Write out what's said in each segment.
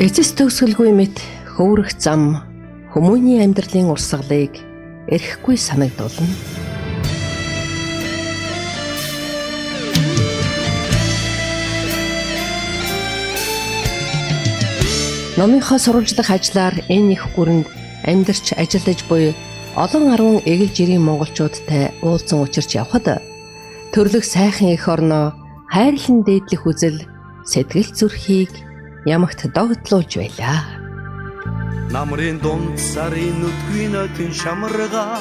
Эцэс төгсгөлгүй мэт хөөрөх зам хүмүүний амьдралын урсгалыг эрхгүй санагдуулна. Номынхоо сурвалжлах ажлаар энэ их гүрэнд амьдарч ажиллаж буй олон 10 эгэл жирийн монголчуудтай уулзсан учирч явхад төрлөх сайхан эх орноо хайрлан дээдлэх үзэл сэтгэл зүрхийг ямагт догтлуулж байлаа. Намрын дунд сарын нүдгүй нотын шамаргаар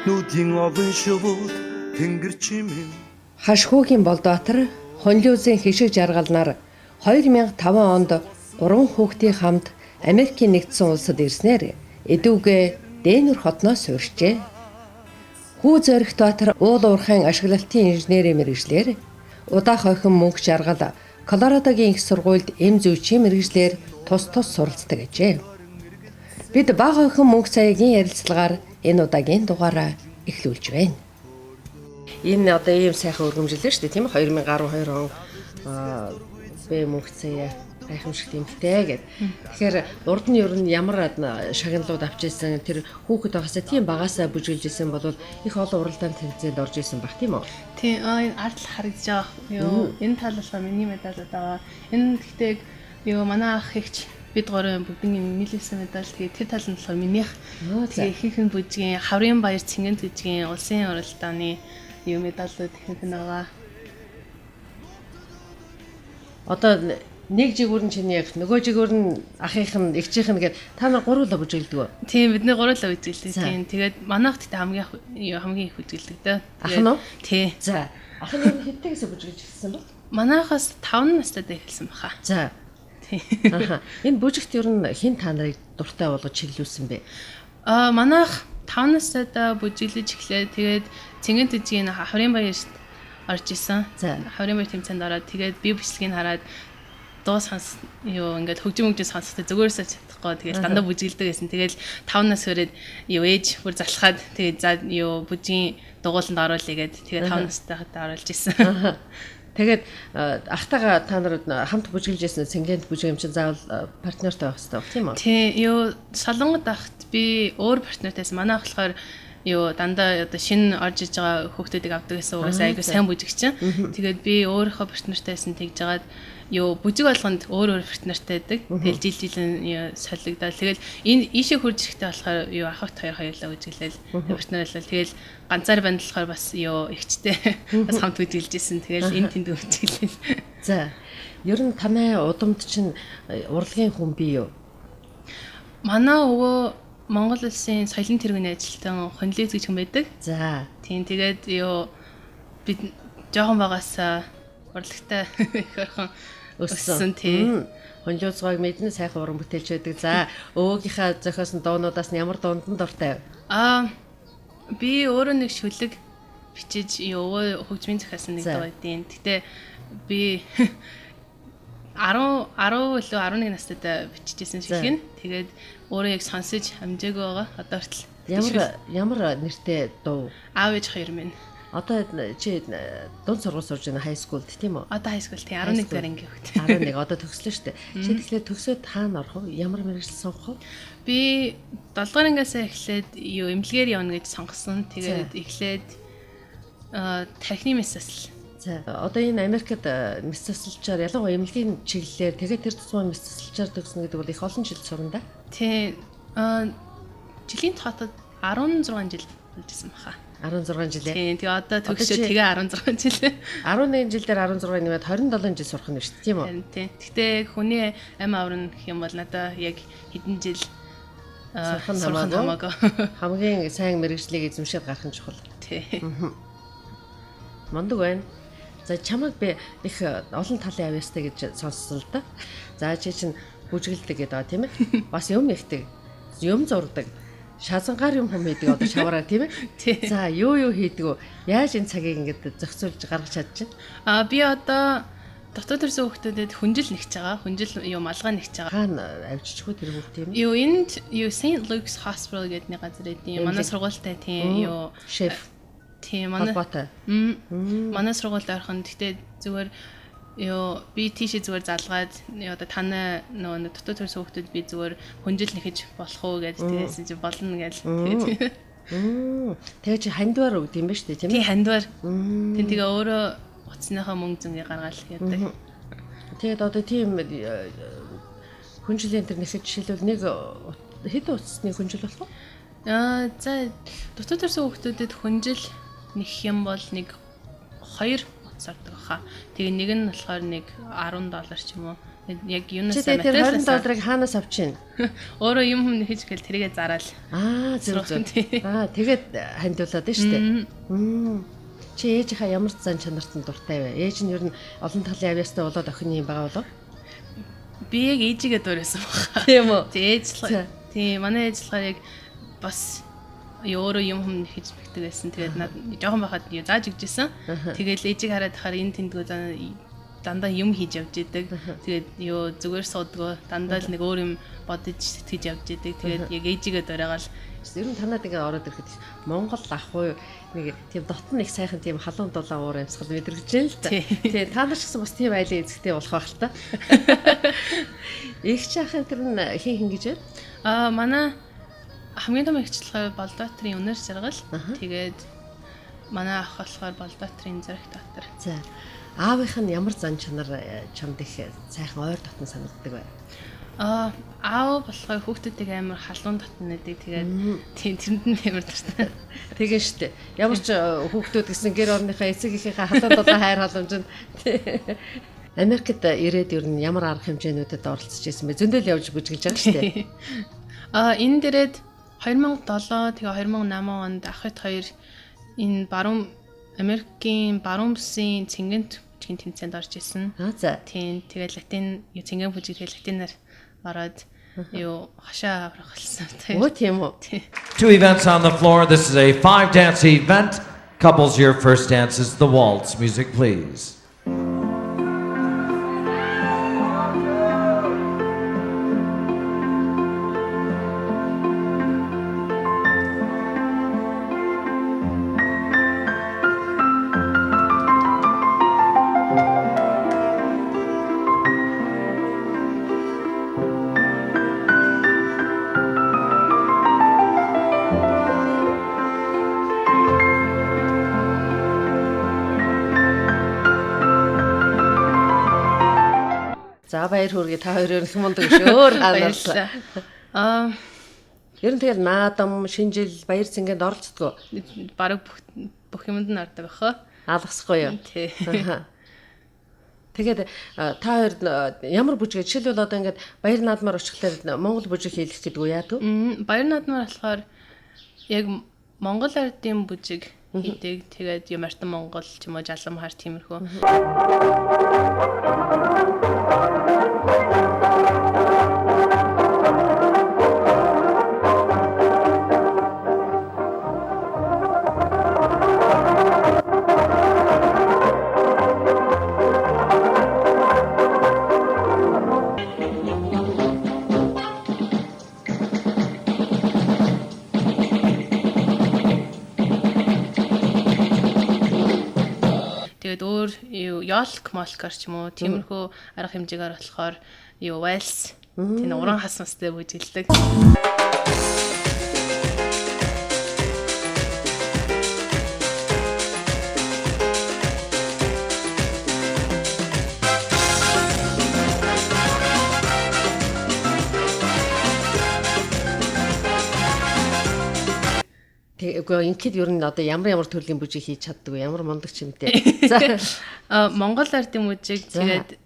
нүдийн овон шувууд тэнгэр чимэн Хашхуугийн Болдбаатар Хонлиузын хишиг жаргалнаар 2005 онд 3 хүүхдийн хамт Америкийн нэгдсэн улсад ирснээр эдүүгээ Дэнүр хотноос суурьжээ. Хүү зоригт Баатар уул уурхайн ашиглалтын инженерийн мэргэжлэр удаах охин мөнх жаргал Колорадогийн их сургуульд эм зүйчийн мэргэжлэр тус суралцдаг гэжээ. Бид бага охин мөнх цаягийн ярилцлагаар энэ удаагийн дугаараа эхлүүлж байна. Энэ одоо ийм сайхан өргөмжлөө шүү дээ, тийм ээ, 2012 он бэ мөнх цая гайхамшигт эмхтэй гэд. Тэгэхээр урд нь ер нь ямар шагналууд авч ирсэн тэр хүүхэд байгаасаа тийм багаасаа бүжгэлж ирсэн бол их олон уралдаанд тэмцээнд орж ирсэн баг, тийм үү? Тийм, энэ ард л харагдаж байгаа. Юу, энэ тал болохоор миний медалууд байгаа. Энэ гэхдээ юу манай ах ихч бид гурван бүгдийн нийлүүлсэн медаль. Тэгээ тэр тал нь болохоор минийх. Тэгээ ихэнх нь бүжгийн Хаврын баяр цэнгэн бүжгийн улсын уралдааны юу медалууд ихэнх нь байгаа. Одоо нэг жигүүр нь чиний яг, нөгөө жигүүр нь ахийнх нь, эгчийнх нь гээд та нар гуруула бүжгэлдэг үү? Тийм, бидний гуруула бүжгэлдэг. Тийм. Тэгээд манайх гэхдээ хамгийн их бүжгэлдэг дээ. Ах нь уу? Тийм. За. Ах нь хэдтэйгээс бүжгэлж эхэлсэн бэ? Манайхаас 5 настай эхэлсэн баха. За. Тийм. Энэ бүжигт ер нь хэн та нарыг дуртай болгож чиглүүлсэн бэ? Манайх 5 настайдаа бүжиглэж эхлээд тэгээд цэнгэн төжгийн Хаврын баярт орж исэн. За. Хаврын баяр тэмцээнд ороод тэгээд би бичлэгийг хараад дуу сонс юу ингээд хөгжим сонсохтой зүгээрсээ чадахгүй тэгээд дандаа бүжгэлдэг гэсэн. Тэгээд 5 нас хүрээд юу ээж бүр залхаад тэгээд за юу бүжгийн дугууланд оруулъя гэд тэгээд 5 настай хатаа оруулж исэн. Тэгээд ахтайгаа та нар хамт бүжгэлж ясна цэнгэнд бүжгэм чинь заавал партнертай байх хэрэгтэй тийм үү? Тийм, юу солонгод ахт би өөр партнертайсан. Манай ах болохоор юу дандаа одоо шинэ орж иж байгаа хүүхдүүдийг авдаг гэсэн угаасаа айгу сайн бүжигчин. Тэгээд би өөрийнхөө партнертайсан тэгж жагаад юу бүжиг болгонд өөр партнертай байдаг. Тэгэл жилийн солигдоод тэгэл энэ ийшээ хурж ирэхтэй болохоор юу ахт хоёрлаа бүжиглээл партнерлал тэгэл ганцаар байна болохоор бас юу ихчтэй бас хамт бүжиглэж исэн. Тэгэл энэ тэнд бүжиглээл. За. Ер нь танай удамд чинь урлагийн хүн бий юу? Манай өвөө Монгол улсын соёлын тэргүүний ажилтан Хонлиуз гэж хүн байдаг. За. Тийм, тэгээд юу бид жоохон багасаа урлагтай их орхон өссөн тийм. Хонлиузгойг мэднэ, сайхан уран бүтээлч байдаг. За, өвөөгийнхаа зохиосон дуунуудаас нь ямар дуунд нь дуртай вэ? Би өөрөө нэг шүлэг бичиж өвөө хөгжмийн зохиосон нэг дуу байдیں۔ Гэтэ би 10 11 настайдаа бичижсэн шүлэг нь. Тэгээд өөрөө яг сонсож амжаагүй байгаа. Одоо хүртэл ямар нэртэй дуу? Аав ээж хоёр минь. Одоо чи дунд сургууль сурж байна, high schoolд тийм үү? Одоо high school тийм 11 дэх анги хөвгт. 11 одоо төгслөө шүү дээ. Чи тэгэхээр төгсөөд хаана орох вэ? Ямар мэргэжил сонгох вэ? Би 7 дугаар ангиасаа эхлээд юу эмнэлгээр явна гэж сонгосон. Тэгээд эхлээд тархины мэсэл. За одоо энэ Америкт мэс засалчаар ялангуяа эмнэлгийн чиглэлээр тэгээд тэр тусмаа мэс засалчаар төгснө гэдэг бол их олон жил сурна да. Тийм. Жилийн тоотод 16 жил болжсэн баха. 16 жил. Тийм. Тэгээ одоо төгсөө тэгээ 16 жил. 11 жил дээр 16 нэмээд 27 жил сурах нь шүү дээ, тийм үү? Тийм. Гэхдээ хүний амь аврын гэх юм бол надаа яг хэдэн жил сурах нь хамаагүй. Хамгийн сайн мэргэжлийг эзэмшээд гарах нь чухал. Тийм. Мондөг байна. За чамайг би их олон талын авьяастай гэж сонссон л да. За чи чинь бүжгэлдэг гэдэг тийм ээ. Бас юм ихтэй. Юм зурдаг. Шазангаар юм хийдэг одоо шавараа тийм ээ. За юу хийдэг вэ? Яаж энэ цагийг ингэж зохицуулж гаргаж чадчихна? Би одоо дотоод төрсэн хүүхдүүдэд хүнжил нэгж байгаа. Хүнжил юу малгай нэгж байгаа. Хаана авчиж хөө тэр хүүхд тийм ээ? Юу энд юу St. Luke's Hospital гэдэг нэг газар эдийн. Манай сургуультай тийм юу шеф. Тийм манай. Манай сургуульд орхон гэхдээ зүгээр ёо би тийшээ зүгээр залгаад одоо танай нөгөө дотоод төрсөн хүүхдүүд би зүгээр хүнжил нэхэж болох уу гэж тэгсэн чи болно гэж тэгээд Тэгээ чи хандвар өгд юм ба шүү дээ тийм тий хандвар тэгээ өөрөө утасныхаа мөнгө зөнгийг гаргаад яадаг. Тэгээд одоо тийм хүнжилийн тэр нэхэж жишээлбэл нэг хэд утасны хүнжил болох вэ? За дотоод төрсөн хүүхдүүдэд хүнжил нэх юм бол нэг 2 утас ордог баха. Тэгээ нэг нь болохоор нэг $10 ч юм уу. Яг юунаас материалаас $20 хаанаас авчихна? Өөрөө юм хүм нөхөж гэл тэрийгэ зараал. Зөв. Тэгээд хандуулаад нь шүү дээ. Чи ээжийнхаа ямар зан чанарт нь дуртай вэ? Ээж нь ер нь олон талын авьяастай болоод охины юм байгаа болов? Би яг ээжигээ дуурайсан баха. Тийм үү? Тийм манай ээж болохоор яг бас өөрөө юм хүм нөхөж бигдэг байсан. Тэгээд над жоохон байхад зааж өгчээсэн. Тэгээд ээжийг хараад хахаар энэ тэндгүү дандаа юм хийж явж идэг. Тэгээд зүгээр суудгаа дандаа л нэг өөр юм бодож сэтгэж явж идэг. Тэгээд яг ээжигээ дуурайгаал. Ер нь танад ингээ ороод ирэхэд Монгол ах уу нэг тийм дотн их сайхан тийм халуун дулаан уур амьсгал мэдрэгж байна л та. Тэгээ та нар ч гэсэн бас тийм айлын эзэгтэй болох байх л та. Их чахын тэр нь хин гэж байна? Манай хамгийн том ихчлэл Болдбаатарын өнөр жаргал. Тэгээд манай ах болохоор Болдбаатарын зэрэг дотор. За. Аавынх нь ямар зан чанар чамд их сайхан ойр дотн санагддаг вэ? Аав болохоор хүүхдүүдийг амар халуун дотн нэдэг. Тэгээд тэрэнд нь амар дуртай. Тэгээ штэ. Ямар ч хүүхдүүд гэсэн гэр орныхаа эцэгийнхээ халуун дулаан хайр халамж нь Америкт ирээд ер нь ямар арга хэмжээнүүдэд оролцож ирсэн бэ? Зөндөл явж бүжгэлж байгаа штэ. Энэ дээрээд 2007 тэгээ 2008 онд ахыт хоёр энэ Америкийн баруун бүсийн цэнгэнт бүжгийн тэмцээнд орж исэн. За. Тийм тэгээ латин цэнгэн бүжиг тэгээ латинаар ороод хашаа аврахсан. Оо тийм үү. Two events on the floor. This is a 5-dance event. Couples, your first dance is the waltz. Music, please. За баяр хүргэе та хоёр өрх мундаг шөөр ганарлаа. Ер нь тэгэл наадам, шинжил, баяр цэнгэнд оролцдгоо. Бараг бүх юмд нь ордог баха. Алгасахгүй юу? Тий. Тэгээд та хоёр ямар бүжгээ жишээлбэл одоо ингээд баяр наадмаар очихлаар Монгол бүжиг хийлгэж гэдэг үү яа тү? Баяр наадмаар болохоор яг Монгол ардын бүжиг хийдэг. Тэгээд юм артан Монгол ч юм уу жалам хар тиймэрхүү. Тэгээд өөр ёолк молкор ч юм уу тиймэрхүү арга хэмжээгээр болохоор вальс тийм уран хасмастай бүжиглдэг. Тэгэхгүй ингээд ер нь одоо ямар төрлийн бүжиг хийж чаддаг вэ? Ямар мундаг чимтэй. За Монгол ардын бүжиг тэгээд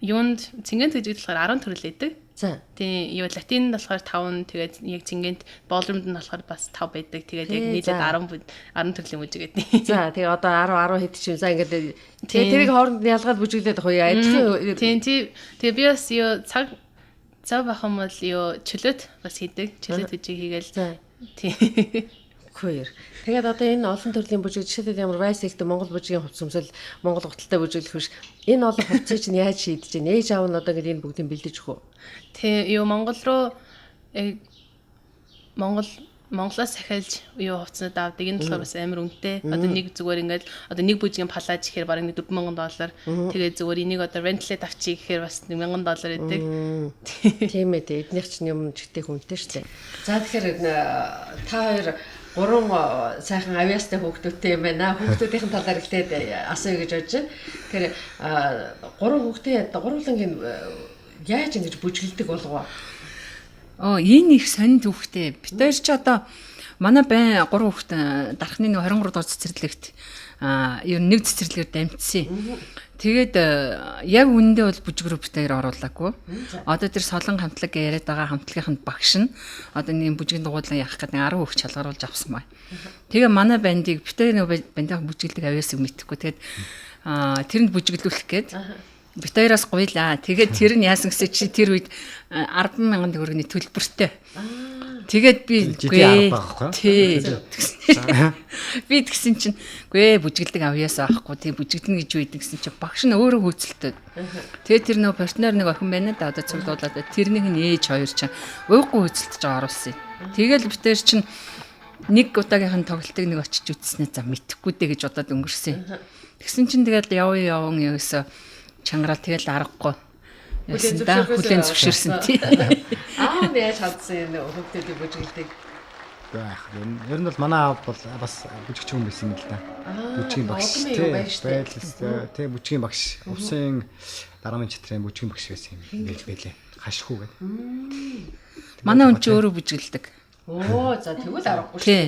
юунд цэнгэнт гэж болохоор 10 төрөл байдаг. За. Тийм латинд болохоор 5, тэгээд яг цэнгэнт боолромд нь болохоор бас 5 байдаг. Тэгээд яг нийлээд 10 төрлийн бүжиг гэдэг. За тэгээ одоо 10 хэд чинь за ингээд тэгээ тэрийг хооронд нь ялгаад бүжиглээд байх уу? Адилхан. Тийм тэгээ би бас цаг бахан бол чөлөөт бас хийдэг. Чөлөөт бүжиг хийгээл. Тийм. Хөөе. Тэгээд одоо энэ олон төрлийн бүжиг жишээлбэл ямар вайсэгт Монгол бүжгийн хувцс өмсөл Монгол гуталтай бүжиглэх биш. Энэ олон хувцсыг чинь яаж шийдэж чинь? Ээж аав нь одоо ингэ энэ бүгдийг бэлдэж өгөх үү? Тийм Монгол руу Монгол Монголоос захиалж юу хувцснууд авдаг. Энэ болохоор бас амар үнэтэй. Одоо нэг зүгээр ингээд одоо нэг бүжгийн палаж гэхээр бараг $4,000. Тэгээд зүгээр энийг одоо rental-д авчий гэхээр бас $1,000 байдаг. Тийм ээ дээ. Эднийх чинь юм жигтэй хүнтэй шүү дээ. За тэгэхээр та хоёр гурван сайхан авьяастай хүүхдүүдтэй юм байна. Хүүхдүүдийн талаар ихтэй асууя гэж бодож байна. Тэгэхээр гурван хүүхдээ гурвангийн яаж ингэж бүжгэлдэг болов? Энэ их сонинд хүүхдээ. Бид хоёр ч одоо манай байн 3 хүүхэд дарахны 23 дугаар цэцэрлэгт ер нь нэг цэцэрлэгээр дамжсан. Тэгээд яг үнэндээ бол бүжгрүү бид хоёр оруулаагүй. Одоо тэр солон хамтлаг яриад байгаа хамтлагийнханд багш нь одоо нэг бүжгийн дугуйлан явах гэдэг 10 хүүхд чалгаруулж авсан бай. Тэгээ манай бандыг бид хоёр бандаа бүжгэлдэг авьяасыг мэдхгүй. Тэгээд тэрэнд бүжгэлүүлэх гээд бид хоёроос гуйлаа. Тэгээд тэр нь яасан гэсэн чи тэр үед 10,000 төгрөгийн төлбөртэй. Тэгээд би би тэгсэн чинь гүй бүжгэлдэг авьяас аахгүй тэг бүжгэлнэ гэж үйдэг гэсэн чи багш нь өөрөө хөөцөлтөд. Тэгээд тэр нөө партнер нэг охин байна да одоо цуглуулаад тэрнийх нь ээж хоёр чинь ууггүй хөөцөлтөж оруулсан. Тэгэл бид хоёр чинь нэг удаагийнх нь тоглолтыг нэг очиж үзснээ за мэдхгүй дээ гэж удаад өнгөрсөн. Тэгсэн чинь тэгэл яван яасан чангараа тэгэл аргагүй. Хүлэн зөвшөөрсөн тий. Аав нь яаж хадсан энэ хүүхдүүдийн бүжгэлдэг? Ер нь бол манай аав бол бас бүжигч хүн байсан юм л да. Бүжгийн багш тий бүжгийн багш. Увсын дарамын чатрын бүжгийн багш байсан юм гэж байлээ. Хашхуу гэдэг. Манай хүн ч өөрөө бүжгэлдэг. За тэгвэл аргагүй шүү.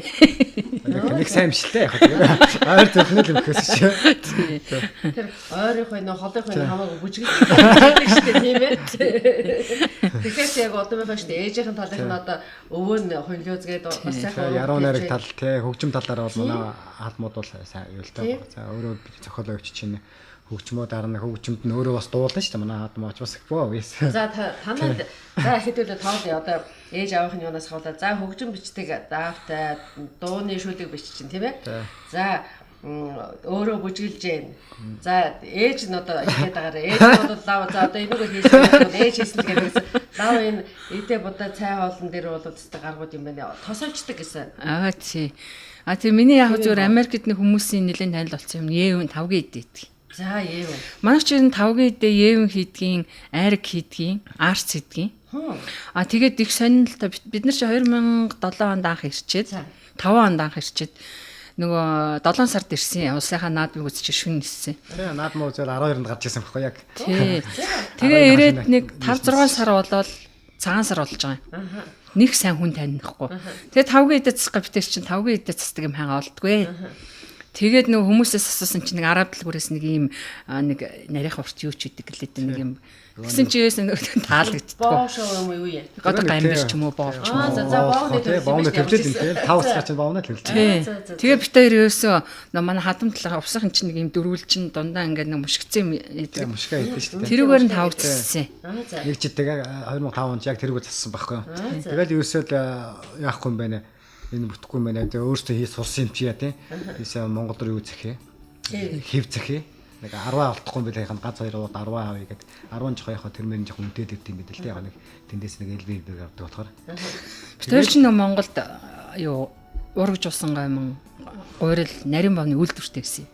Нэг сайн мшилтэй яг тийм. Ойр зөвхөн л өгөхөөс чи. Тэр ойрынхоо нөө холынхоо хамаагүй бүжгэлдэг шүү дээ тийм ээ. Тэгэхээр яг одоо байх шүү дээ. Ээжийнхэн талынх нь одоо өвөө нь хөнлөөзгээд бас сайхан яруу найраг тал тий хөгжим талаар бол манай хаалмууд бол сайн юу л таа. За өөрөө зохиолоо өгч чинь хөгжмөө дарна хөгжимд нь өөрөө бас дуулна шүү дээ манай хаалмаач бас ихбөө. За танад за хэдүүлээ тоолё одоо ээж аавын юунаас хавлаа. За хөгжим бичдэг даавтай дууны шүлэг биччин тийм ээ. За өөрөө бүжгэлж гэн. За ээж нь одоо ихэд байгаараа ээж нь бол лав за одоо энийг хийсэн ээж хийсэн гэдэг лав энэ идэ будаа цай хоолн дээр бол өстэй гаргууд юм байна. Тосолчдаг гэсэн. Тий. Тэр миний яг зүгээр Америкт нэг хүмүүсийн нэлээд танил болсон юм. Евэн 5-гийн идэдэг. За евэн. Манай ч энэ 5-гийн идэ евэн хийдгийн, айраг хийдгийн, арц хийдгийн. Тэгээд их сонирхолтой бид нар чи 2007 онд анх ирчээд 5 онд анх ирчээд нөгөө 7 сард ирсэн улсынхаа наадмыг үзчих шүн ниссэн. Тэгээ наадмаа үзэл 12-нд гарч ирсэн байхгүй яг. Тэгээ ирээд нэг 5-6 сар болоод цагаан сар болж байгаа юм. Нэг сайн хүн танихгүй. Тэгээ 5-гийн идэ засах битэр чинь 5-гийн идэ засдаг юм хагаа олдгүй. Тэгээд нөгөө хүмүүсээс асуусан чинь нэг араб дэлгүүрээс нэг ийм нэг нарийнх урт юу ч үдэг гэлээд нэг юм гэсэн чигээс таалагддаг. Боошоо юм уу яа. Одоо гамбир ч юм уу боовч юм уу. За боовны төлөвлөлт юм тийм. 5 сар чинь боовны төлөвлөлт. Тэгээ бид хоёр ерөөсөө манай хадам талаа увсахын чинь нэг юм дөрвөлчин дундаа ингээд нэг мушгцэн идэг. Мушгаа идэв шүү дээ. Тэрүүгээр нь тавцсан. Нэг жидэг 2005 онд яг тэрүүгээр зассан байхгүй юу. Тэгэл ерөөсөө яахгүй юм байна. Энэ бүтэхгүй юм байна. Тэгээ өөртөө хийж сурсан юм чи яа тийм. Ийсээ Монгол руу юу захээ. Хэв захээ. Нэг 10 алдахгүй байлаа яхан гац 2 удаа 10 авъя гэдэг 10 жоох яхаа тэр мөрийн жоох үнэтэй гэдэг юм бид л тийм нэг тэндээс нэг элбэг авдаг болохоор тэр чинь нөө Монголд юу урагж усан гайман гурил нарийн бавны үйлдвэртэй гэсэн.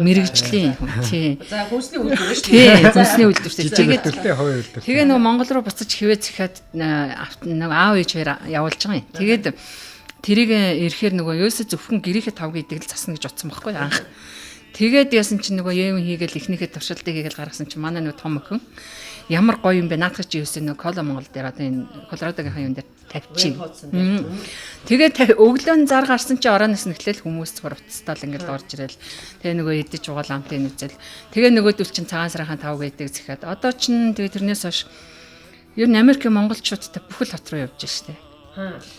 Мэргэжлийн тий. За хүнсний үйлдвэр шүү дээ. Тий, хүнсний үйлдвэртэй. Тэгээд хувийн үйлдвэр. Тэгээ нөө Монгол руу буцаж хивээ захиад нэг аав ээж хоёр явуулж байгаа юм. Тэгээд тэрийг ирэхээр нөгөө ерөөсө зөвхөн гэрийнхээ 5-гийн идэгэл засна гэж утсан байхгүй анх. Тэгээд яасан чинь нөгөө евэн хийгээл ихнийхээ туршилтыг хийгээл гаргасан чинь манай нөгөө том охин ямар гоё юм бэ наадах чи юусэн нөгөө Коло Монгол дээр одоо энэ Колорадогийн юм дээр тавьчих. Тэгээд өглөө зар гарсан чи орооноос нэхлээл хүмүүс зүгээр уцтаал ингээд орж ирэл. Тэгээ нөгөө идэж угаал амтын үзэл. Тэгээ нөгөөдөл чин цагаан сарынхаа 5 гэдэг зэхэд одоо чин тэгээ тэрнээс хойш ер нь Америкийн монголчуудтай бүхэл хот руу явж штэ.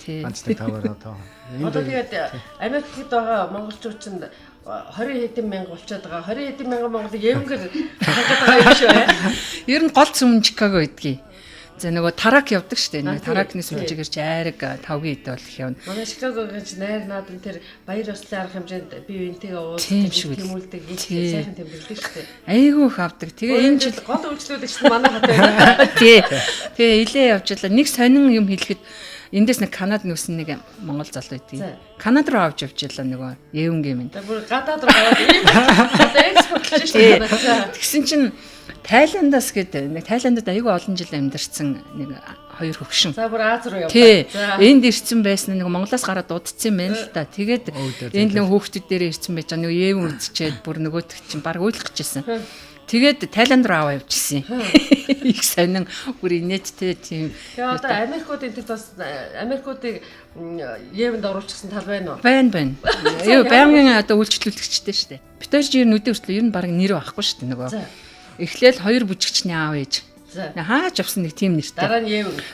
Тий. Ганцтай таваар одоо. Одоо тэгээд Америкт байгаа монголчууд чинь 20 хэдэн мянга болчиход байгаа. 20 хэдэн мянган монголыг евэнгээр хангаад байгаа юм шүү. Ер нь гол сүм Чикаго гэдгийг. За нөгөө тарак явдаг штэ. Нэг таракны сүлжээгээр чи айраг 5-гийн идэ болох явна. Манай Чикагогийн чи найр наадам тэр баяр ёслолын арга хэмжээнд бие биентэйгээ уулздаг, тэмүүлдэг, сайхан тэмдэглэдэг штэ. Айгуу их авдаг. Тэгээ энэ жил гол үйлчлүүлэгч нь манай хат байна. Тий. Тэгээ илээ явж байлаа. Нэг сонин юм хэлэхэд эндээс нэг Канад нүүсэн нэг Монгол залуу байдгийг. Канад руу авч явж ялла нөгөө Евнгийн минь. Бүр гадаад руу аваад одоо экспорт хийж байна. Тэгсэн чинь Тайландаас гээд нэг Тайландд аюулгүй олон жил амьдарсан нэг хоёр хөвгшин. За бүр Аз руу яваа. Тий. Энд ирсэн байсан нэг Монголоос гараад дуудсан юм байна л да. Тэгээд энд нэг хүүхдүүд дээр ирсэн байж байгаа нэг Евн үзчихэд бүр нөгөөт чинь баг уйлах гэжсэн. Тэгээд Тайланд руу аваа явчихсан. Их сонин бүр инээдтэй тийм. Тэгээ одоо Америкуудын тэд бас Америкуудыг Евэнд оруулчихсан тал байна уу? Байна. Юу байнгын одоо үйлчлүүлэгчтэй шүү дээ. Бид хоёр жир нүдэн хүртэл ер нь баг нэр байхгүй шүү дээ нөгөө. Эхлээл хоёр бүжигчний аав ээж. Хаач авсан нэг тийм нэртэй.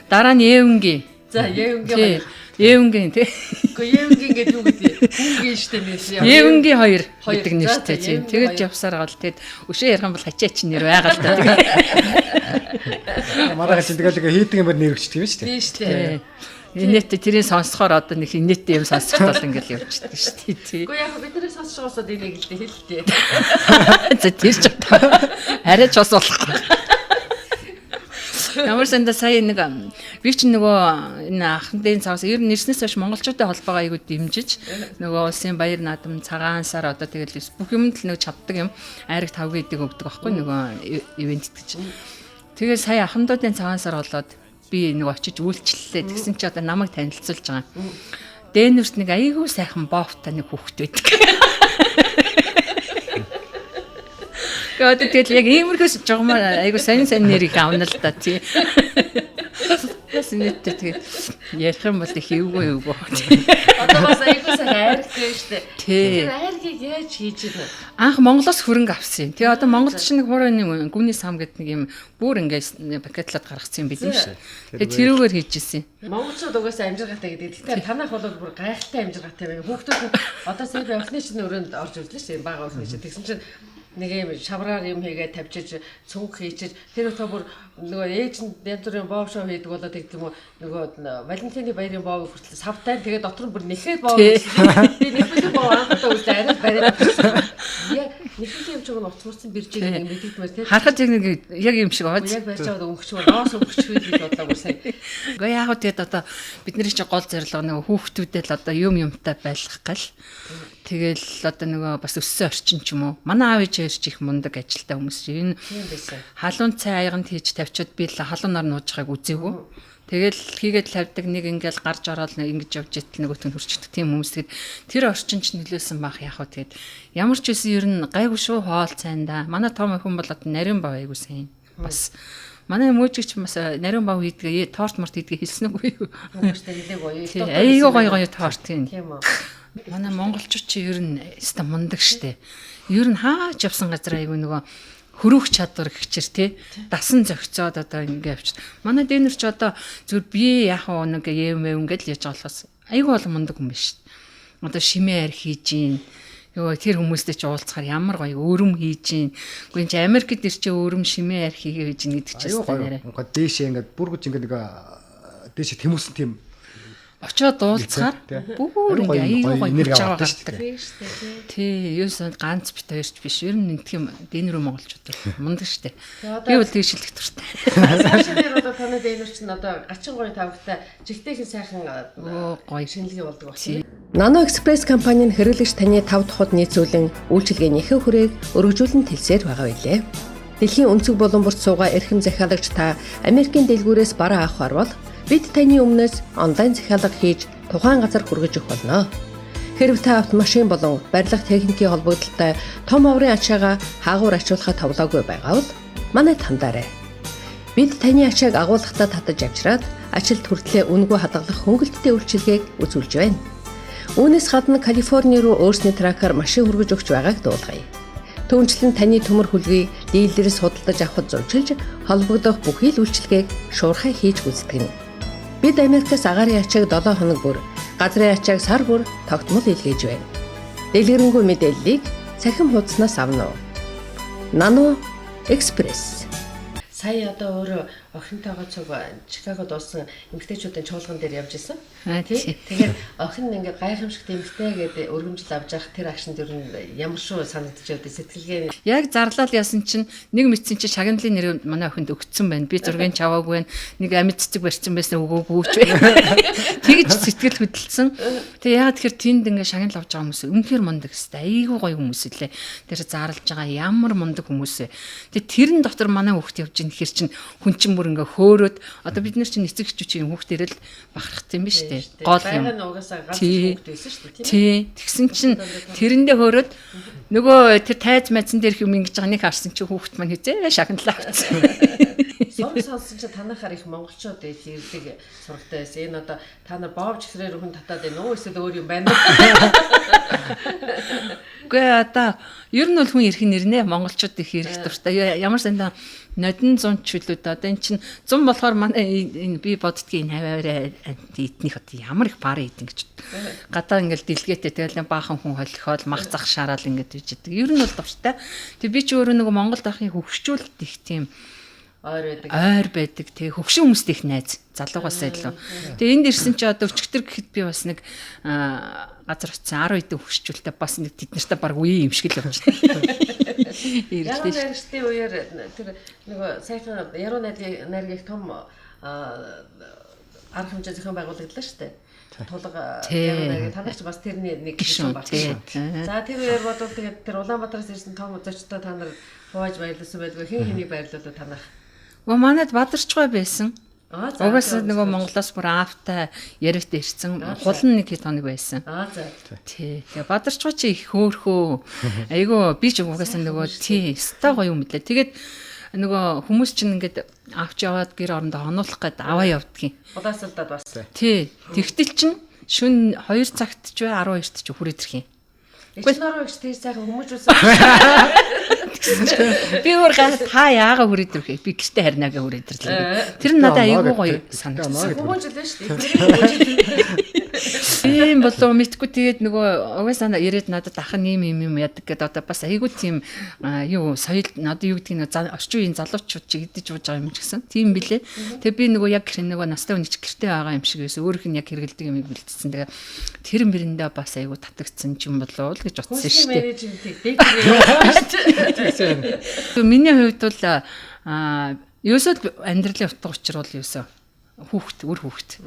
Дараа нь Евнгийн. За Евнгийн. Евнгийн тий. Гэхдээ Евнгийн гэдэг юу гэдэг? Хүүнгийн штэ нэр. Евнгийн хоёр гэдэг нэртэй тийм. Тэгэж явсаар гал тэгэд өшөө ярих юм бол хачаач нэр байгаа л да. Маргааш тэгэл хийдэг юм нэр өгчдөг юм шүү дээ. Тийм штэ. Инээдтэй тэрийг сонсохоор одоо нэг инээдтэй юм сонсоход бол ингээл явчихдаг шүү дээ тий. Гэхдээ яг бидний сонсож байгаасаа энийг хэлдэг. За тэр ч арай ч бас болохгүй. Ямар санда сая нэг би ч нөгөө энэ ахмадын цаас ер нь нэрснээс хойш монголчуудын холбоогоо айгуу дэмжиж нөгөө улсын баяр наадам цагаан сар одоо тэгэл бүх юмд л нэг чаддаг юм айраг тавг идэг өгдөг байхгүй нөгөө ивент гэж. Тэгээ сая ахмадуудын цагаан сар болоод би нэг очиж үйлчлэлээ тэгсэн чи одоо намайг танилцуулж байгаа. Дэнүрт нэг айгуу сайхан бофта нэг хүүхэд байдаг. Тэгээд тэгэл яг иймэрхүү жогмоор айгу сайн нэрийг авна л да тий. Бас нийтдээ тэгээд ярих юм бол хийвгүй. Одоо бас айгу сайн айрхтай штэ. Тий. Айрхийг яаж хийж байна? Анх Монголоос хөрөнгө авсан. Тэгээ одоо Монголд чинь нэг хураа нэг гүний сам гэдэг нэг юм бүр ингээс пакетлаад гаргацсан юм билээ шүү. Тэгээ тэрүүгээр хийжсэн. Монголчууд угаасаа амжиргатай гэдэг. Гэхдээ танах бол бүр гайхалтай амжиргатай байна. Хүүхдүүд одоо сая охины чинь өрөөнд орж ирлээ шүү. Бага охины чинь тэгсэн чинь нэг юм шавраар юм хийгээд тавьчиж цүнх хийчиж тэр өтө бүр нөгөө ээж нь янз бүрийн боов шоу хийдэг болоод гэдэг юм уу нөгөө Валентины баярын боов хүртэл савтай тэгээд дотор нь бүр нэхэд боов би нэхэд боов анхудаа үзлээ арай бариад яг нэхэд юм чиг нь уцмарсан биржиг нэг мэдэгдмээр тийм харахад яг юм шиг байгаа. яг байж байгаа өнгөч ноос өнгөч гэж бодлоо сайн. Гэхдээ яг хөө тэгээд одоо бидний чи гол зорилго нөгөө хүүхдүүдэд л одоо юмтай байлгах гал тэгэл одоо нөгөө бас өссөн орчин ч юм уу манай аав ээж их мундаг ажилтай хүмүүс чинь халуун цай аяганд хийж тавьчаад би л халуунаар нууж байгааг үзээгүй. Тэгэл хийгээд тавьдаг нэг ингээл гарч ороод ингэж явж итэл нөгөөт нь хурчдаг тийм хүмүүс тэгээд тэр орчин ч нөлөөсөн бах яг хөө тэгээд ямар ч үсэн ер нь гайгүй шүү хоол цайн да. Манай том охин бол одоо нарийн бав айгуу сайн. Бас манай мөөжигч бас нарийн бав хийдгээ торт морт хийдгээ хэлсэн үгүй юу. Хүмүүстэй хэлээг гоё. Айгуу гоё торт тийм. Тийм үү. Манай монголчууд чи ер нь өста мундаг штэ. Ер нь хаач явсан газар айгүй нөгөө хөрөөх чадвар гихчэр тий дасан зөгцөөд одоо ингэ явчих. Манай дэнэр ч одоо зүр би яг нэг юм ингээд л яж болохоос айгүй бол мундаг юм биш. Одоо шимээ арх хийж гин. Йоо тэр хүмүүстэй ч уулзахаар ямар гоё өрөм хийж гин. Гэхдээ энэ Америкт ирчээ өрөм шимээ арх хийж гин гэдэг чинь нэрээ. Ингээд дээшээ ингээд бүргэж ингээд нэг дээшээ тэмүүсэн тийм очоод дуулцахаар бүр ингээ аюу гоё хийж аваад шүү дээ. Тий, юусан ганц бит хоёрч биш. Ер нь нэг юм дэнэр монголчууд мундаг штэ. Би бол тийшэлэх туртай. Сашаадэр одоо танай дэнэр чинь одоо гачин гоё тавгтай жигтэйхэн сайхан гоё шинэлгээ болдог байна. Nano Express компанийн хэрэглэгч таны 5 дахуд нийцүүлэн үйлчилгээний ихэнх хүрээг өргөжүүлэн тэлсээр байгаа билээ. Дэлхийн өнцөг булан бүрт суугаа эрхэм захиалагч та Америкийн дэлгүүрээс бараа авах орвол бид таны өмнөөс онлайн захиалга хийж тухайн газар хүргэж өгөх болно. Хэрв та автомашин болон барилга техникийн холбогдлолтой том оврын ачаагаа хаагуур ачуулахад товлоогүй байгаа бол манайд хандаарай. Бид таны ачааг агуулгахдаа татаж авчираад ажилд хүртлээр үнэгүй хадгалах хөнгөлөлттэй үйлчилгээг үзүүлж байна. Үүнээс гадна Калифорни руу өөрсний тракаар машин хүргэж өгч байгааг дуулгая. Түүнчлэн таны төмөр хөлгийг дилерээс худалдаж авахд зорчилж холбогдох бүхий л үйлчилгээг шуурхай хийж гүйцэтгэнэ. Бид Америкаас агаарын ачааг 7 хоног бүр, газрын ачааг сар бүр тогтмол илгээж байна. Дэлгэрэнгүй мэдээллийг цахим хуудаснаас авна уу? Nano Express. Сая одоо өөр охинтойгоо цуг Чикагод болсон эмэгтэйчүүдийн чуулган дээр явж исэн. Тий. Тэгээд охин ингээд гайхамшигт эмэгтэй гэдэг өргөмжл авч явах тэр акшн дэр нь ямар шүү санагдчиход сэтгэлгээ. Яг зарлал яасан чинь нэг мэдсэн чинь шагналын нэр манай охинд өгцсөн байна. Би зургийн чаваагүй байна. Нэг амьд цэцэг барьсан байсан өгөөгүй ч бай. Тэгж сэтгэл хөдлөсөн. Тэгээ яагаад тэгэхээр тэнд ингээд шагнал авч байгаа хүмүүс үнэхээр мундаг хэвээр айгүй гоё хүмүүс илээ. Тэр зарлж байгаа ямар мундаг хүмүүс вэ. Тэгээ тэрэн дотор манай хүүхд явж ийн хэр чинь хүн чинь бүр ингээ хөөрөөд одоо бид нар чинь эцэг эхчүүчийн хүүхдээр л бахархсан юм биш үү? Гол юм. Гайхаа нугасаа ганц хүүхд байсан шүү дээ, тийм тий. Тэгсэн чинь тэрэндээ хөөрөөд нөгөө тэр тайз майзан дээр юм ингэж байгаа нэг харсан чинь хүүхд маань хизээ шагналаа авчихсан. Сураг сонссон чинь танахаар их монголчууд ирдэг сурагтай байсан. Энэ одоо та нар боовч ихрээр хүн татаад байна уу эсвэл өөр юм байна уу? Гэхдээ одоо ер нь бол хүн ирэх нэрнэ монголчууд их ирэх дуртай. Ямар сандаа нодин 100 ч үлээд одоо эн чинь 100 болохоор манай энэ би боддгийн хаваараа эднийх одоо ямар их пар ийдэн гэж. Гадаа ингээл дэлгээтэй тэгэл баахан хүн холихол мах зах шараал ингээд үжидэг. Ер нь бол дуртай. Тэг би ч өөрөө нөгөө Монголд ахын хөвгчүүлэлт их тийм ойр байдаг. Тэг хөвгшин хүмүүст их найз залуугаас илүү. Тэг энд ирсэн чи одоо өчигдөр гэхэд би бас нэг газар утсан 10 хэдэн хөвгчүүлэлтээ бас нэг тэд нартай баг үе юм шиг л болж байна. Яруу найрагчдын үеэр тэр нөгөө сайхан яруу найргийг том арга хэмжээ зохион байгуулагдлаа шүү дээ. Тулга яруу найргийг танаач бас тэрний нэг гишүүн багтсан. За тэр үеэр бодвол тэгээд тэр Улаанбаатараас ирсэн том зочдтой та нар хувааж баярлсан байдгүй хэн хэнийг баярлуулаа танах? Манайд бадарчгүй байсан. Угаасаа нөгөө Монголоос бүр аавтай яриатай ирсэн. Хулан нэг хэд хоног байсан. За. Тий. Тэгээ бадарчгүй чи их хөөхөө. Айгу би ч угаасаа нөгөө тий, ста гоё юм лээ. Тэгээд нөгөө хүмүүс чинь ингээд авч яваад гэр орондоо хонуулах гээд аваа явдгийн. Улаасалдаад бас. Тий. Тэгтэл чинь шүн 2 цагт ч бай 12-т ч хүрээд ирэх юм. Эцэг нороо их тэр сайхан хүмүүжүүлсэн. Би өөр та яага хүрээд ирэх би гэртээ харьнаагаа хүрээд ирлээ. Тэр нь надад айгүй гоё санагдсан. Хүмүүжүүлсэн шүү дээ. Тийм болов мэдгүй тэгээд нөгөө угаасаа ирээд надад ах нэм юм яадаг гэдэг одоо бас айгүй тийм юу соёл одоо юу гэдэг нь орчин үеийн залуучууд ч идэж ууж байгаа юм ч гэсэн тийм билээ. Тэгээ би нөгөө яг нөгөө настай хүнийч гэртээ байгаа юм шиг байсан. Өөрөх нь яг хэрэгэлдэг юм бэлдсэн. Тэгээ тэр мэрэндээ бас айгүй татагдсан ч юм болов л гэж утсан шүү дээ. Миний хувьд бол ерөөсөө амьдралын утга учир бол ерөөсөө хүүхд үр хүүхд.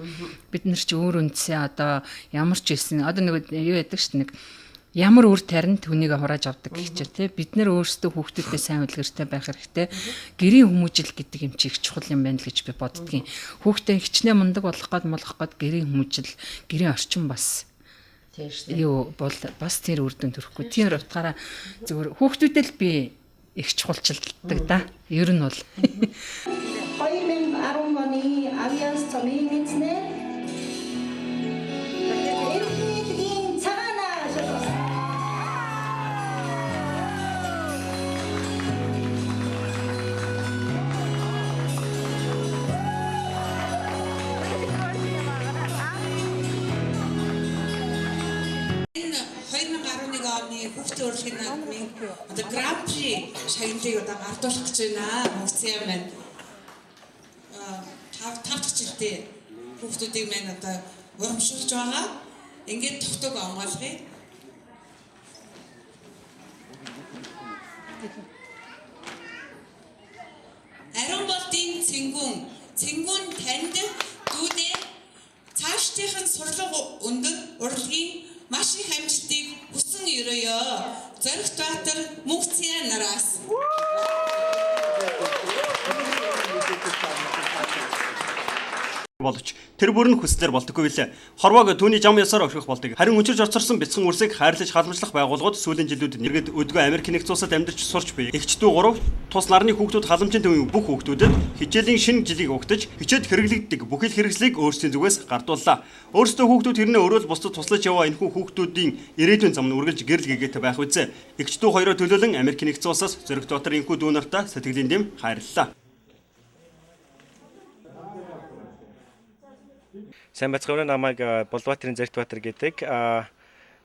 Бид нар ч өөр үндсээ одоо ямар ч хэлсэн одоо нэг юу яадаг шүү нэг ямар үр тарин түүнийг хурааж авдаг гэх чинь тий бид нар өөрсдөө хүүхдүүдээ сайн үлгэртэй байх хэрэгтэй. Гэрийн хүмүүжил гэдэг юм чи их чухал юм байна л гэж би боддгийн. Хүүхдээ хичнээн мундаг болох гээд гэрийн хүмүүжил, гэрийн орчин бас тийм шүү дээ. Юу бол бас тэр үр дүн төрөхгүй. Тийм утгаараа зөвхөн хүүхдүүдээ л би их чухалчилдаг да. Ер нь бол 2010 оны авиас цомын эзнээ эрдэнэтгэлийн цагаанаа шалгасан. оны хүүхдийн урлагийн наадмын одоо гран-при шагналыг одоо гардуулах гэж байна. Хөгцсөн юм байна. Тав дахь жилдээ хүүхдүүдийг мань одоо урамшуулж байгаа. Ингээд тогтоог онгойлгоё. Ариун болтын цэнгүүн танд дүүдээ цаашдынхан сурлага өндөр урлагийн маш их амжилтыг хүсэн өрөөё. Зоригт Баатар Мөнхцэн нараас. Боловч тэр бүр нь хүслээр болдоггүй билээ. Хорвоог түүний зам ясаар орхих болдог. Харин өнчирж оцорсон бяцхан үрсийг хайрлаж халамжлах байгууллагууд сүүлийн жилүүдэд нэргэд өдгөө Америк нэгдсэн улсад амьдарч сурч буй. Эгчдүү 3 тус нарны хүүхдүүд халамжийн төвийн бүх хүүхдүүдэд хичээлийн шинэ жилийг өгтөж хичээд хэрэглэгддэг бүхэл хэрэгслийг өөрсдийн зүгээс гардууллаа. Өөрсдөө хүүхдүүд хэрнээ өөрөө л бусдад туслаж яваа энэхүү хүүхдүүдийн ирээдүйн зам нь үргэлж гэрэл гэгээтэй байх үзэ. Эгчдүү хоёроо төлөөлөн Америк нэгдсэн улсаас Зоригт Баатар энэхүү дүү нартаа сэтгэлийн дэм хайрлалаа. Сайн бацгавны намайг Булбаатарын Зоригт Баатар гэдэг.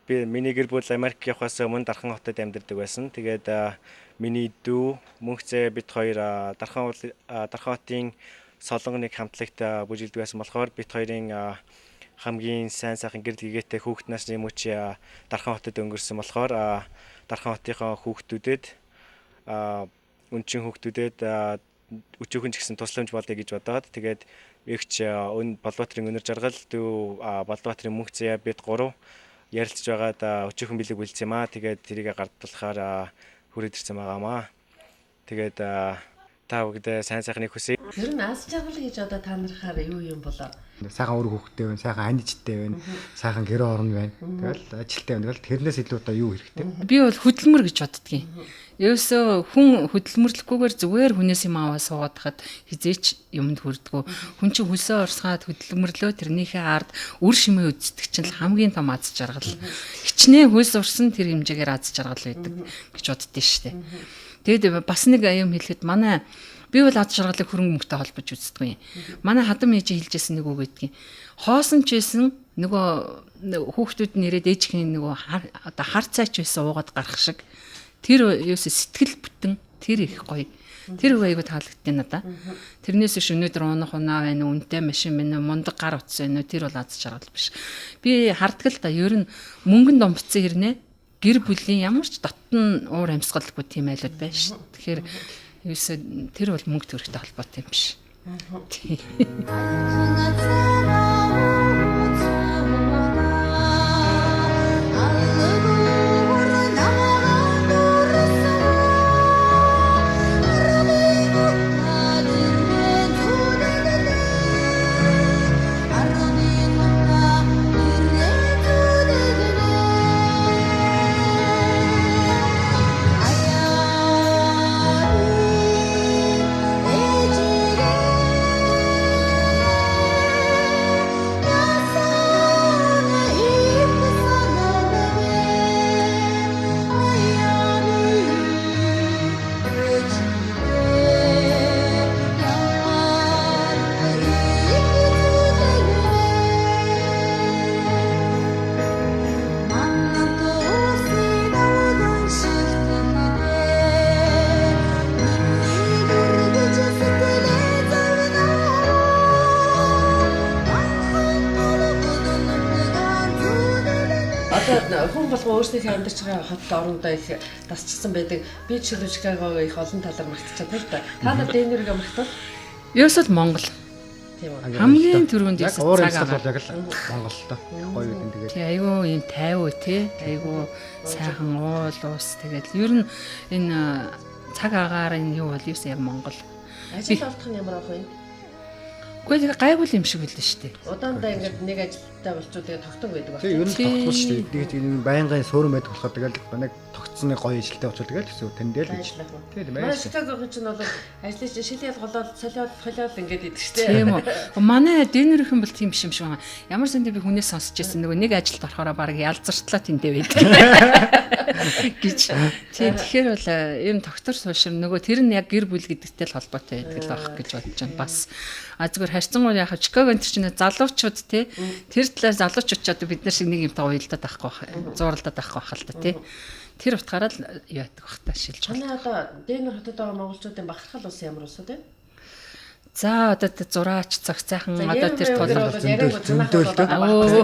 Би миний гэр бүл Америк явахаас өмнө Дархан хотод амьдардаг байсан. Тэгээд миний дүү Мөнхцэн бид хоёр Дархан хотын солонгоныг хамтлагт бүжиглдэг байсан болохоор бит хоёрын хамгийн сайн сайхан гэр дэгээтэй хүүхэд насны мөчи Дархан хотод өнгөрсөн болохоор Дархан хотынхоо хүүхдүүдэд үнчин хүүхдүүдэд өчүүхэн ч гэсэн тусламж болъё гэж бодоод тэгээд эгч Болбоотрын өнөр жаргал дүү Болбоотрын мөнх заяа бид гурав ярилцж байгаад өчүүхэн билег үлдсэн юм аа. Тэгээд тэрийг гардуулахаар хүрээд ирсэн байгаамаа. Тэгээд та бүгдээ сайн сайхныг хүсье. Ер нь аз жаргал гэж одоо та нарахаар юу юм болоо? Сайхан өр хүүхдтэй байна, сайхан анижтэй байна, сайхан гэрээ орон байна. Тэгэл ажилтай байна. Тэгэл тэрнээс илүү одоо юу хэрэгтэй? Би бол хөдөлмөр гэж боддгийн. Ерөөсөө хүн хөдөлмөрлөхгүйгээр зүгээр хүнээс юм аваа суугаад хахад хизээч юмд хүрдэггүй. Хүн чинь хөлсөө орсгаад хөдөлмөрлөө тэрнийхээ ард үр шимээ үздэг чинь хамгийн том аз жаргал. Хичнээн хөлс урсан тэр хэмжээгээр аз жаргал байдаг гэж боддөө штэ. Тэгэд бас нэг юм хэлэхэд манай би бол аз жаргалыг хөрөнгө мөнгөтэй холбож үздэг юм. Манай хадам ээж хэлжсэн нэг үг гэдгийг. Хоосон ч байсан нөгөө хүүхдүүд нэрээд ээжхийн нөгөө одоо хар цайч байсан уугаад гарах шиг тэр юус сэтгэл бүтэн тэр их гоё. Тэр үг аягүй таалагдтыг надаа. Тэрнээс ш өнөөдөр унах унаа байна, үнэтэй машин байна, мундаг гар утас байна. Тэр бол аз жаргал биш. Би харддаг л да ер нь мөнгөнд домбцсан хэрнээ гэр бүлийн ямар ч дотн уур амьсгалгүй тийм айлууд байна ш. Тэгэхээр юус тэр бол мөнгө төрөхтэй холбоотой юм биш. Хүн болгоо өөрсдийнхөө амьдарч байгаа хотод орондоо их дасчихсан байдаг. Би жишээлбэл Чикагог их олон талаар магтчихсан л да. Та нар Денверийг магтвал? Ерөөсөө Монгол. Тийм үү. Хамгийн түрүүнд яг уур амьсгал бол яг л Монголтой. Гоё гэдэг тэгээд. Тий айгүй юм тайвуу тий. Айгүй сайхан уул уус тэгээд ер нь энэ цаг агаар энэ юу бол юус яг Монгол. Ажил олдох нь ямар ах вэ? Гэхдээ тэгээ гайгүй юм шиг үлдэн шүү дээ. Удаандаа ингээд нэг ажилттай болчихоо тэгээ тогтдог байдаг байна. Тэгээ ер нь тогтмол шүү дээ. Тэгээд байнгын суурин байдаг болохоор тэгэл манай тогтцны гоё ажилтай болчихвол тэгэл гэсэн тэндэл гэж. Тэгээд манай Чикагогийн чинь бол ажлын шилээл голоод солиод холиод ингээд идэг шүү дээ. Тийм үү. Манай Денверийнхэн бол тийм биш юм шиг байна. Ямар сандаа би хүнээс сонсч байсан нөгөө нэг ажилд орохороо баг ялзарчлаа тэндээ байдаг. гэж. Тэгэхээр бол ер нь доктор суушир нөгөө тэр нь яг гэр бүл гэдэгтэй л холбоотой байдаг л байх гэж бодож байна. Бас зүгээр харьцангуй яг Чикагонд чинь залуучууд те тэр талаар залуучууд ч одоо бид нар шиг нэг юм та уялдаад байхгүй байх. Зууралдаад байхгүй байх л та те. Тэр утгаараа л яадаг бах та шилж байна. Манай одоо Денвер хотод байгаа монголчуудын бахархал ус ямар ус вэ? За одоо зураач цагцайхан одоо тэр толгой зөндөлдөө.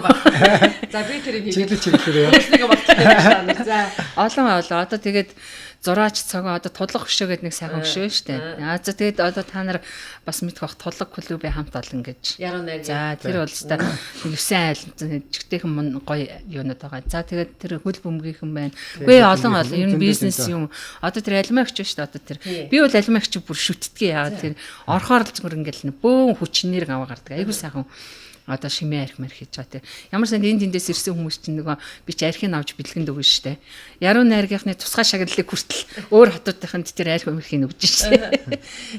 За би тэрийг чиглэлээ. нэг багтдаг. За олон одоо тэгээд зураач цагаа одоо тудлах хөшөө гэдэг нэг сайхан хөшөө шүү дээ. За тэгээд одоо та нар бас мэдэх бах тудлаг клубын хамт олон гэж. Яруу найраг. За тэр бол өстой 9 айл жигтэйхэн гоё юунууд байгаа. За тэгээд тэр хөл бөмбөгийнхэн байна. Үгүй олон ер нь бизнес юм. Одоо тэр алимагч шүү дээ. Одоо тэр би бол алимагч бүр шүтдгийг яа тэр орхоор л зүгээр ингээл бөөн хүчнэр аваа гардаг. Айгуу сайхан одоо шимээ арх мэр хийж байгаа тийм. Ямар санд энд тэндээс ирсэн хүмүүс чинь нөгөө би ч архийг авч бэлгэнд өгнө штэ. Яруу найргийнхны тусгай шагналыг хүртэл өөр хотуудынханд тэр арх мэрхийг өгж штэ.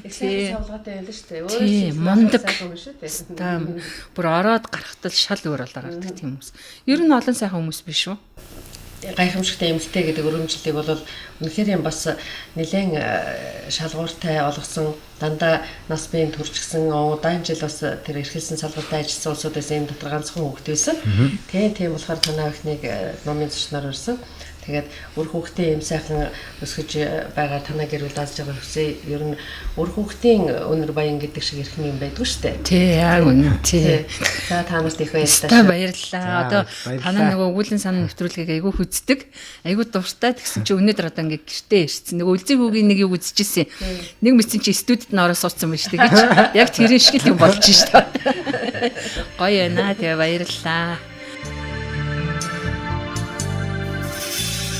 Тийм савлгаатай байлаа штэ. Тийм мундаг шүү дээ. Бүр ороод гарахтал шал өөр болоо гардаг тийм хүмүүс. Ер нь олон сайхан хүмүүс биш үү? Гайхамшигтай эмэлтэй гэдэг өрөмжлөлийг бол үнэхээр юм бас нэлээд шалгууртай олгосон дандаа нас биеийн төрчихсөн удаан жил бас тэр эрхэлсэн салбарт ажилласан улсуудаас энэ дотор ганцхан хүүхэд байсан. Тийм болохоор танаа ихнийг номын зочноор ирсэн. Тэгээд үр хүүхдийн юм сайхан өсгөж байгаа танаа гэр бүл даалж байгаа хүсээ ер нь үр хүүхдийн өнөр баян гэдэг шиг ирэх юм байдгүй шүү дээ. Тий, яг үнэ. Тий. За та нарт их баярлалаа. Баярлалаа. Одоо танаа нөгөө өгүүлэн сан нэвтрүүлгийг айгүй хүздэг. Айгүй дуртай тэгсэн чи өнөөдөр одоо ингээ гэртээ ирсэн. Нөгөө үлзий хүүгийн нэг юу үзчихсэн. Нэг мэдсэн чи студид н ороо суудсан байж тээ гэж. Яг тэрэн шиг л юм болж шүү дээ. Гоё яана. Тэгээ баярлалаа.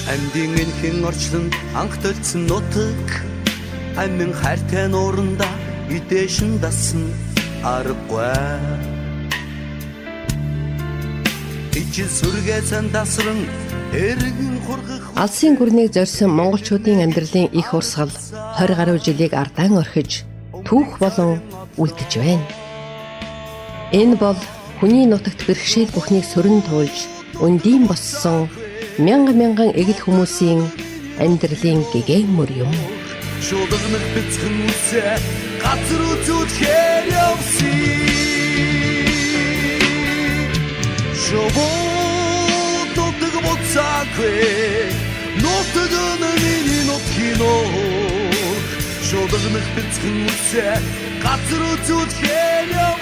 Амьдын энхэн орчлонд анх төлцсөн нутаг амин хайртай нууранда идэшин дасан аргагүй ичил сүргээсэн дасран эргэн хургах Алсын гүрнийг зорьсон монголчуудын амьдралын их урсгал 20 гаруй жилийг ардaan орхиж түүх болон үлдэж байна. Энэ бол хүний нутагт бэрхшээл бүхнийг сөрөн туулж өндийн боссон мянган эгэл хүмүүсийн амьдралын гэгэн мөр юм. шударнах бяцхан үсэ газар үзүүлэхээр явсан шовотог боцаагүй нутаг миний нутгино шударнах бяцхан үсэ газар үзүүлэхээр